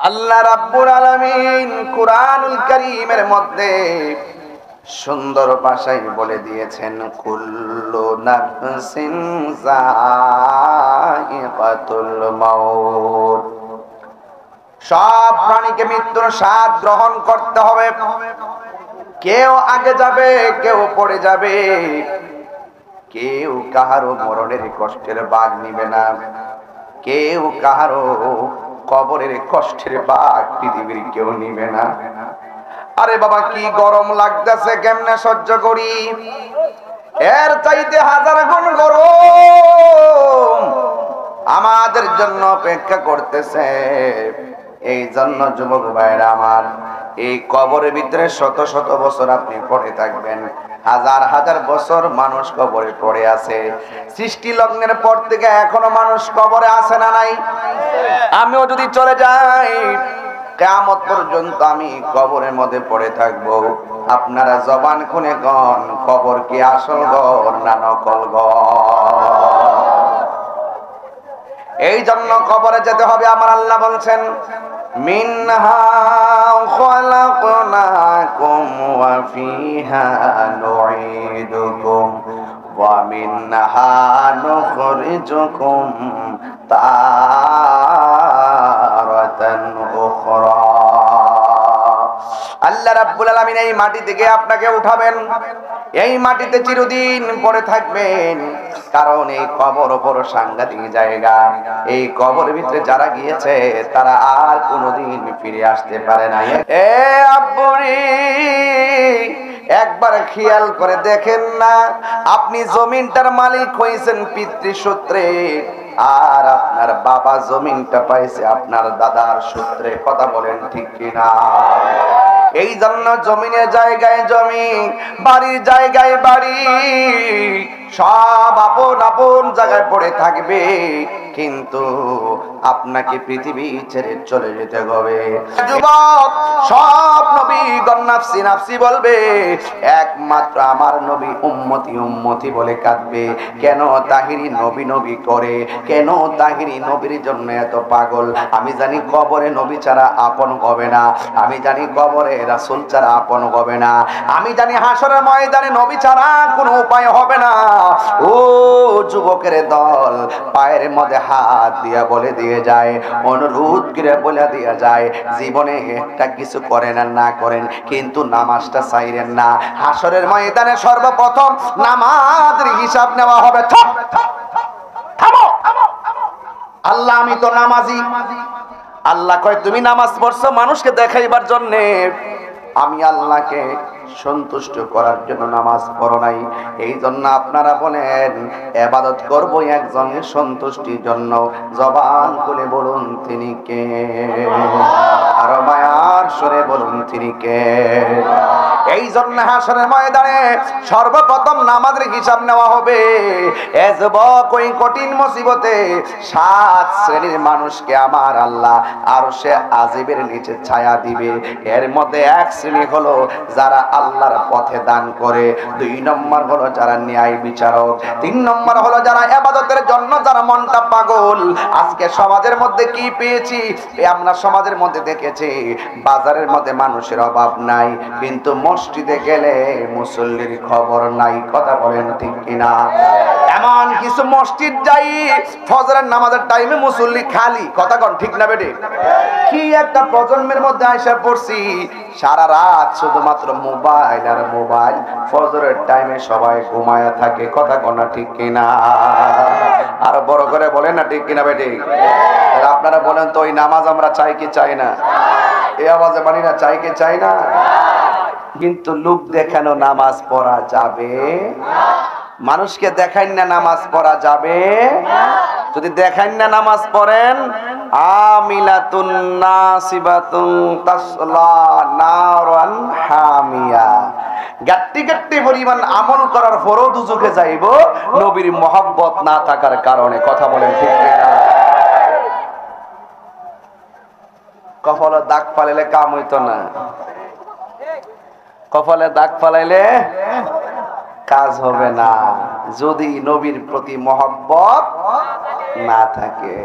আল্লাহ রাব্বুল আলামিন কুরআনুল কারীমের মধ্যে সুন্দর ভাষায় বলে দিয়েছেন, কুল্লু নাফসিন যায়িকাতুল মাউত। সব প্রাণীকে মৃত্যুর স্বাদ গ্রহণ করতে হবে। কেউ আগে যাবে, কেউ পড়ে যাবে, কেউ কাহারো মরণের কষ্টের ভাগ নিবে না, কেউ কাহারো কবরের কষ্টের ভাগ পৃথিবীর কেউ নিবে না। আরে বাবা, কি গরম লাগতেছে, কেমনে সহ্য করি? এর চাইতে হাজার গুণ গরম আমাদের জন্য অপেক্ষা করতেছে। এই জন্য যুবক ভাইরা আমার, এই কবরের ভিতরে শত শত বছর আপনি পড়ে থাকবেন, হাজার হাজার বছর মানুষ কবরে পড়ে আছে। সৃষ্টি লগ্নের পর থেকে এখনো মানুষ কবরে আছে না নাই? আমিও যদি চলে যাই, কিয়ামত পর্যন্ত আমি কবরের মধ্যে পড়ে থাকবো। আপনারা জবান খুলে গন, কবর কি আসল ঘর না নকল ঘর? এই জন্য কবরে যেতে হবে। আমার আল্লাহ বলছেন, মিনহা খালাকনাকুম ওয়া ফিহা নুঈদুকুম ওয়া মিনহা নুখরিজুকুম তারাতান উখরা। আল্লাহ রাব্বুল আলামিন এই মাটি থেকে আপনাকে উঠাবেন, এই মাটিতে চিরদিন পড়ে থাকবেন। কারণ এই কবর বড় সাংঘাতিক জায়গা। এই কবরের ভিতরে যারা গিয়েছে তারা আর কোনোদিন ফিরে আসতে পারে না। এ আব্বুরি, একবার খেয়াল করে দেখেন না, আপনি জমিনটার মালিক হয়েছেন পিতৃসূত্রে, আর আপনার বাবা জমিনটা পাইছে আপনার দাদার সূত্রে। কথা বলেন ঠিক কিনা? এই জন্য জমিনের জায়গায় জমি, বাড়ির জায়গায় বাড়ি, সব আপন আপন জায়গায় পড়ে থাকবে, কিন্তু আপনাকে পৃথিবী ছেড়ে চলে যেতে হবে। যুবক, সব নবীগণ নাফসি নাফসি বলবে, একমাত্র আমার নবী উম্মতি উম্মতি বলে কাঁদবে। কেন তাহিরি নবী নবী করে? কেন তাহিরি নবীর জন্য এত পাগল? আমি জানি কবরে নবী ছাড়া আপন হবে না, আমি জানি কবরে রাসূল ছাড়া আপন হবে না, আমি জানি হাসরের ময়দানে নবী ছাড়া কোনো উপায় হবে না। ও যুবকের দল, পায়ের মধ্যে হাত দিয়া বলে দিয়ে যায়, অনুরোধ করে বলে দিয়ে যায়, জীবনে একটা কিছু করেন আর না করেন, কিন্তু নামাজটা ছাইরেন না। হাসরের ময়দানে সর্বপ্রথম নামাজের হিসাব নেওয়া হবে। থামো, আল্লাহ আমি তো নামাজি। আল্লাহ কয়, তুমি নামাজ পড়ছো মানুষকে দেখাইবার জন্য, আমি আল্লাহকে সন্তুষ্ট করার জন্য নামাজ পড়ো নাই। এই জন্য আপনারা বলেন, ইবাদত করব একজনের সন্তুষ্টির জন্য। জবান খুলে বলুন তিনি কে? আর মায়ার সুরে বলুন তিনি কে? এই জন্য হাসরের ময়দানে সর্বপ্রথম নামাজের হিসাব নেওয়া হবে। এ যুবক, ওই কঠিন মুসিবতে 7 শ্রেণীর মানুষকে আমার আল্লাহ আরশে আজিমের নিচে ছায়া দিবে। এর মধ্যে এক শ্রেণী হলো যারা আল্লাহর পথে দান করে, 2 নম্বর হলো যারা ন্যায় বিচারক, 3 নম্বর হলো যারা ইবাদতের জন্য যারা মনটা পাগল। আজকে সমাজের মধ্যে কি পেয়েছি? আমরা সমাজের মধ্যে দেখেছি বাজারের মধ্যে মানুষের অভাব নাই, কিন্তু মসজিদে গেলে মুসল্লির খবর নাই। কথা বলেন ঠিক কিনা? এমন কিছু মসজিদ যাই, ফজরের নামাজের টাইমে মুসল্লি খালি। কথা কন ঠিক না বেটে? কি একটা প্রজন্মের মধ্যে আইসা পড়ছি, সারা রাত শুধুমাত্র মোবাইল আর মোবাইল, ফজরের টাইমে সবাই ঘুমায়া থাকে। কথা কনা ঠিক কিনা? আর বড় করে বলেন না ঠিক কিনা বেটে? আপনারা বলেন তো, ওই নামাজ আমরা চাই কি চাই না? এই আওয়াজে মানি না, চাই কি চাই না? কিন্তু লোক দেখানো নামাজ পড়া যাবে? মানুষকে দেখাই না নামাজ পড়া যাবে? যদি দেখাই না নামাজ পড়েন, আমিলাতুন নাসিবাতুন তাসলা নারান হামিয়া, গাট্টি গাট্টি পরিমাণ আমল করার পরও দুজকে যাইব নবীর মহব্বত না থাকার কারণে। কথা বলেন ঠিক কিনা? কপালে দাগ ফালাইলে কাম হইতো না, কপালে দাগ ফালাইলে কাজ হবে না, যদি নবীর প্রতি মহব্বত না থাকে।